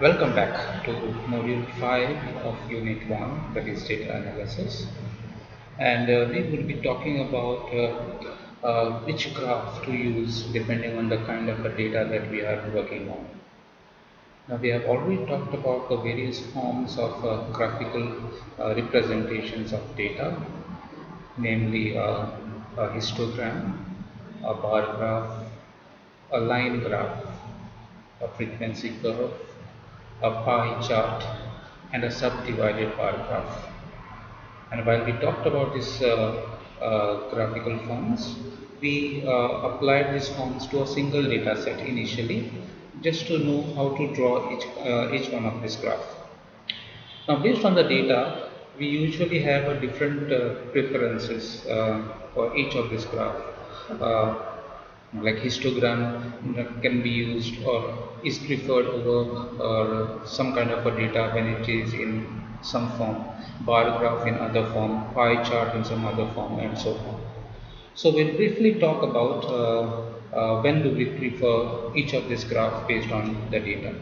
Welcome back to Module 5 of Unit 1, that is data analysis. And we will be talking about which graph to use depending on the kind of data that we are working on. Now, we have already talked about the various forms of graphical representations of data, namely a histogram, a bar graph, a line graph, a frequency curve, a pie chart, and a subdivided bar graph. And while we talked about these graphical forms, we applied these forms to a single data set initially, just to know how to draw each one of this graph. Now, based on the data, we usually have a different preferences for each of this graph. Uh, like histogram can be used or is preferred over some kind of a data when it is in some form, bar graph in other form, pie chart in some other form, and so on. So we'll briefly talk about when do we prefer each of this graph based on the data.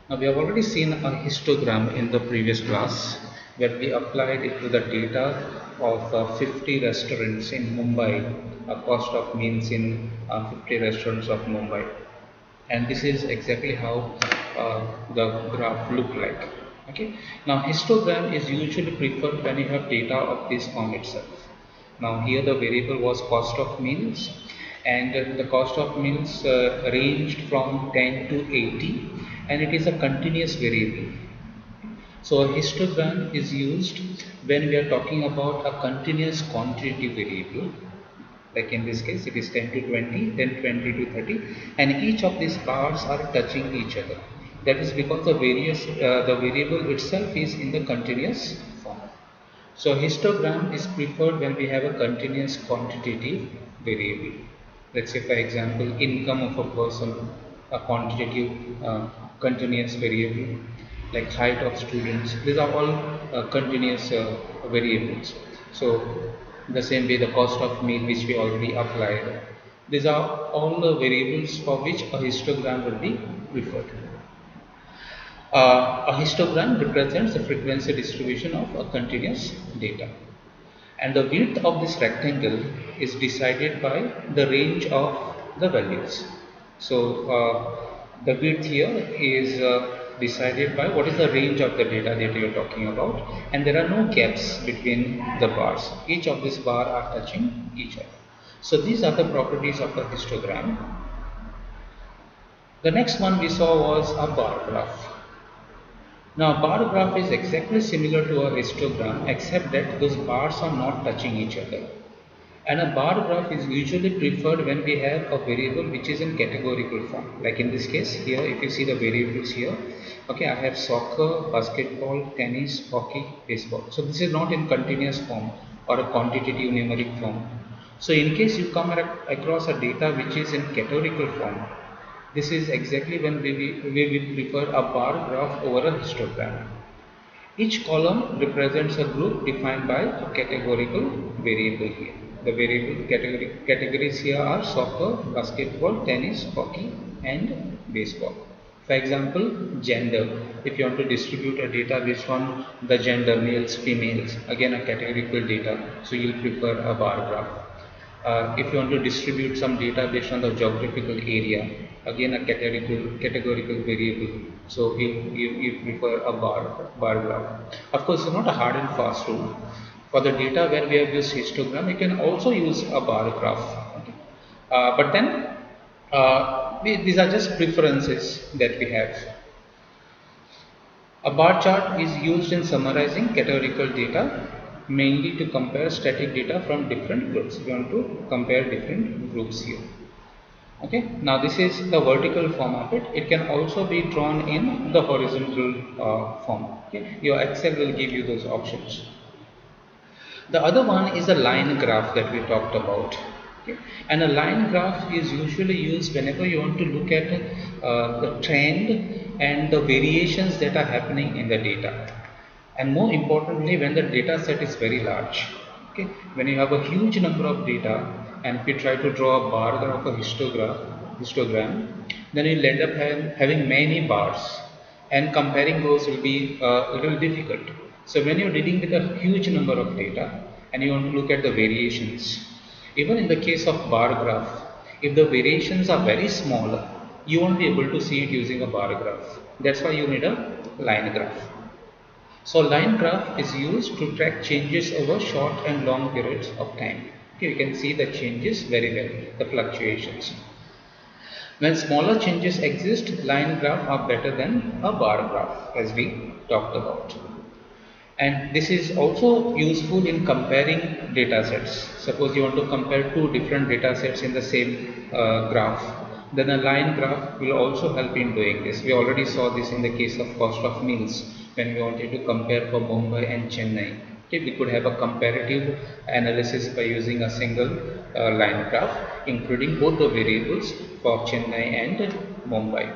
Now we have already seen a histogram in the previous class where we applied it to the data of 50 restaurants in Mumbai, a cost of meals in 50 restaurants of Mumbai. And this is exactly how the graph look like. Okay. Now histogram is usually preferred when you have data of this form itself. Now here the variable was cost of meals, and the cost of meals ranged from 10 to 80, and it is a continuous variable. So a histogram is used when we are talking about a continuous quantity variable, like in this case it is 10 to 20, then 20 to 30, and each of these bars are touching each other. That is because the variable itself is in the continuous form. So histogram is preferred when we have a continuous quantitative variable. Let's say for example income of a person, a quantitative continuous variable, like height of students. These are all continuous variables. So the same way the cost of meal which we already applied. These are all the variables for which a histogram will be preferred. A histogram represents the frequency distribution of a continuous data, and the width of this rectangle is decided by the range of the values. So the width here is decided by what is the range of the data that you are talking about, and there are no gaps between the bars. Each of these bars are touching each other. So these are the properties of the histogram. The next one we saw was a bar graph. Now, bar graph is exactly similar to a histogram except that those bars are not touching each other. And a bar graph is usually preferred when we have a variable which is in categorical form. Like in this case here, if you see the variables here, okay, I have soccer, basketball, tennis, hockey, baseball. So this is not in continuous form or a quantitative numeric form. So in case you come across a data which is in categorical form, this is exactly when we will prefer a bar graph over a histogram. Each column represents a group defined by a categorical variable here. The variable categories here are soccer, basketball, tennis, hockey, and baseball. For example, gender. If you want to distribute a data based on the gender, males, females, again a categorical data, so you'll prefer a bar graph. If you want to distribute some data based on the geographical area, again a categorical variable, so you prefer a bar graph. Of course, it's not a hard and fast rule. For the data where we have used histogram, you can also use a bar graph. Okay. But then these are just preferences that we have. A bar chart is used in summarizing categorical data, mainly to compare static data from different groups. We want to compare different groups here. Okay, now this is the vertical form of it. It can also be drawn in the horizontal form. Okay, your Excel will give you those options. The other one is a line graph that we talked about. Okay. And a line graph is usually used whenever you want to look at the trend and the variations that are happening in the data. And more importantly, when the data set is very large. Okay. When you have a huge number of data and if you try to draw a bar graph or histogram, then you'll end up having many bars, and comparing those will be a little difficult. So when you're dealing with a huge number of data and you want to look at the variations, even in the case of bar graph, if the variations are very small, you won't be able to see it using a bar graph. That's why you need a line graph. So line graph is used to track changes over short and long periods of time. Okay, you can see the changes very well, the fluctuations. When smaller changes exist, line graph are better than a bar graph, as we talked about. And this is also useful in comparing data sets. Suppose you want to compare two different data sets in the same graph, then a line graph will also help in doing this. We already saw this in the case of cost of meals when we wanted to compare for Mumbai and Chennai. Okay, we could have a comparative analysis by using a single line graph, including both the variables for Chennai and Mumbai.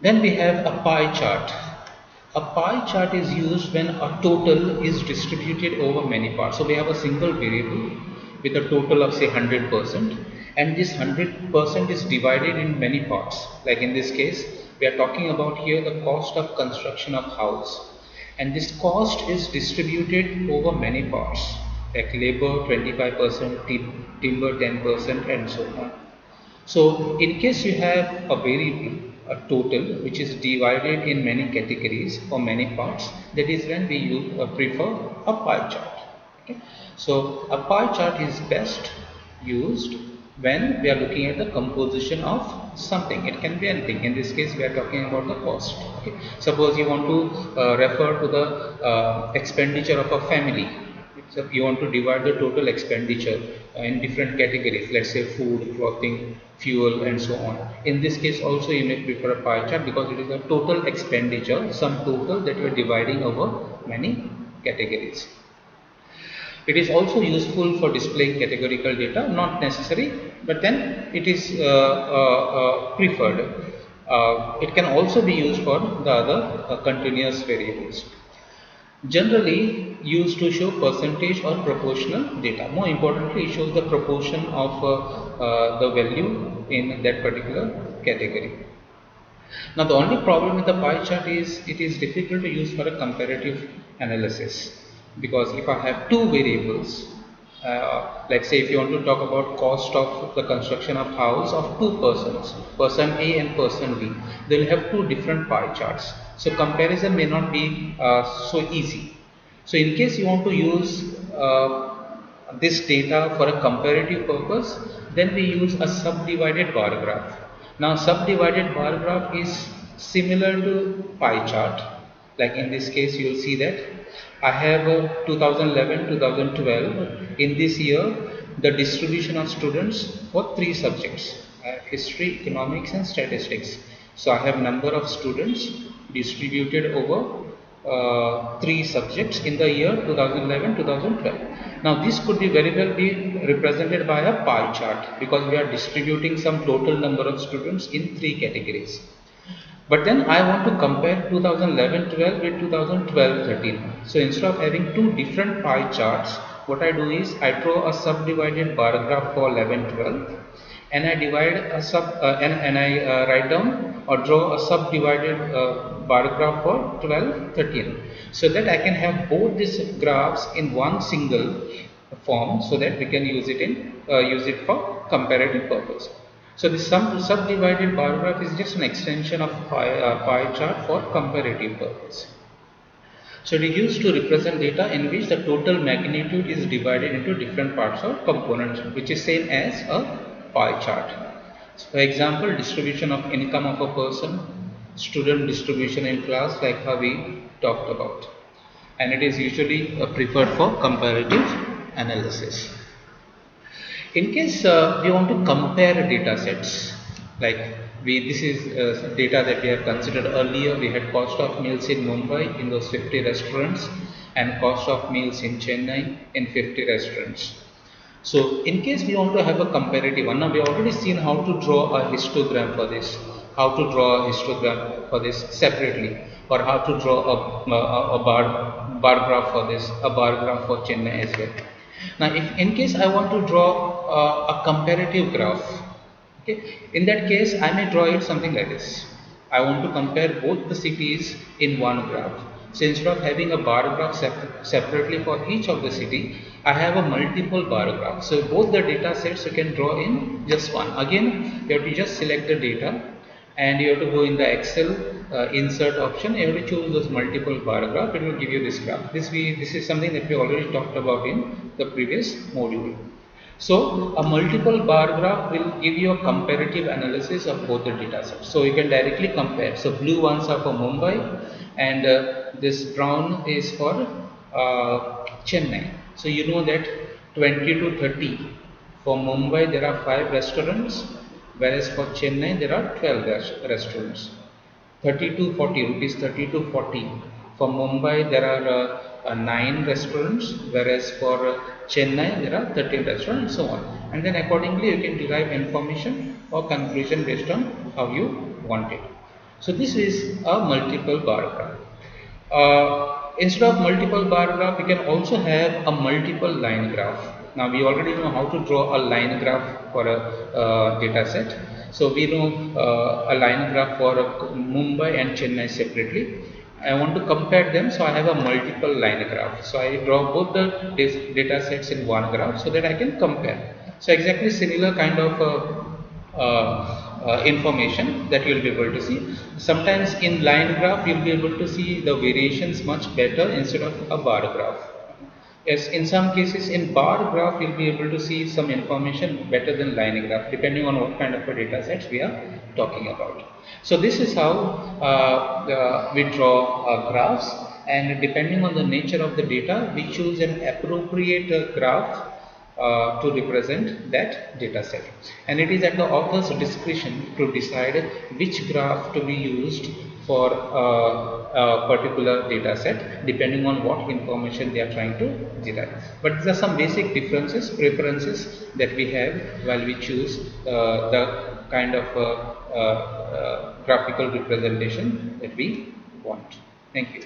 Then we have a pie chart. A pie chart is used when a total is distributed over many parts. So we have a single variable with a total of say 100%, and this 100% is divided in many parts. Like in this case, we are talking about here the cost of construction of house, and this cost is distributed over many parts, like labor 25%, timber 10%, and so on. So in case you have a variable, a total which is divided in many categories or many parts, that is when we prefer a pie chart. Okay? So a pie chart is best used when we are looking at the composition of something. It can be anything. In this case, we are talking about the cost. Okay? Suppose you want to refer to the expenditure of a family. So you want to divide the total expenditure in different categories, let's say food, clothing, fuel, and so on. In this case also you may prefer a pie chart because it is a total expenditure, some total that you are dividing over many categories. It is also useful for displaying categorical data, not necessary, but then it is preferred. It can also be used for the other continuous variables. Generally used to show percentage or proportional data. More importantly, it shows the proportion of the value in that particular category. Now the only problem with the pie chart is it is difficult to use for a comparative analysis, because if I have two variables, let's say if you want to talk about cost of the construction of house of two persons, person A and person B, they will have two different pie charts. So comparison may not be so easy. So in case you want to use this data for a comparative purpose, then we use a subdivided bar graph. Now subdivided bar graph is similar to pie chart. Like in this case you will see that I have 2011-2012. In this year, the distribution of students for three subjects: history, economics, and statistics. So I have number of students distributed over three subjects in the year 2011-2012. Now this could be very well be represented by a pie chart, because we are distributing some total number of students in three categories. But then I want to compare 2011-12 with 2012-13. So instead of having two different pie charts, what I do is I draw a subdivided bar graph for 11-12, and I divide a write down or draw a subdivided bar graph for 12-13, so that I can have both these graphs in one single form, so that we can use it for comparative purpose. So the subdivided bar graph is just an extension of pie chart for comparative purpose. So it is used to represent data in which the total magnitude is divided into different parts or components, which is same as a pie chart. So for example, distribution of income of a person, student distribution in class, like how we talked about, and it is usually preferred for comparative analysis. In case we want to compare data sets, like this is data that we have considered earlier. We had cost of meals in Mumbai in those 50 restaurants, and cost of meals in Chennai in 50 restaurants. So in case we want to have a comparative one, now we have already seen how to draw a histogram for this, how to draw a histogram for this separately, or how to draw a bar graph for this, a bar graph for Chennai as well. Now if in case I want to draw a comparative graph, okay, in that case I may draw it something like this. I want to compare both the cities in one graph. So instead of having a bar graph separately for each of the city, I have a multiple bar graph. So both the data sets you can draw in just one. Again, you have to just select the data and you have to go in the Excel insert option. You have to choose those multiple bar graph. It will give you this graph. This is something that we already talked about in the previous module. So a multiple bar graph will give you a comparative analysis of both the data sets. So you can directly compare. So blue ones are for Mumbai and this brown is for Chennai. So you know that 20 to 30 for Mumbai there are 5 restaurants, whereas for Chennai there are 12 restaurants. 30 to 40 rupees 30 to 40 for Mumbai there are 9 restaurants, whereas for Chennai there are 13 restaurants and so on, and then accordingly you can derive information or conclusion based on how you want it. So this is a multiple bar graph. Instead of multiple bar graph, we can also have a multiple line graph. Now we already know how to draw a line graph for a data set. So we know a line graph for Mumbai and Chennai separately. I want to compare them, so I have a multiple line graph. So I draw both the data sets in one graph so that I can compare. So exactly similar kind of information that you will be able to see. Sometimes in line graph you will be able to see the variations much better instead of a bar graph. Yes, in some cases in bar graph you will be able to see some information better than line graph depending on what kind of a data sets we are talking about. So this is how we draw graphs, and depending on the nature of the data we choose an appropriate graph to represent that data set, and it is at the author's discretion to decide which graph to be used for a particular data set depending on what information they are trying to derive. But there are some basic differences, preferences that we have while we choose the kind of graphical representation that we want. Thank you.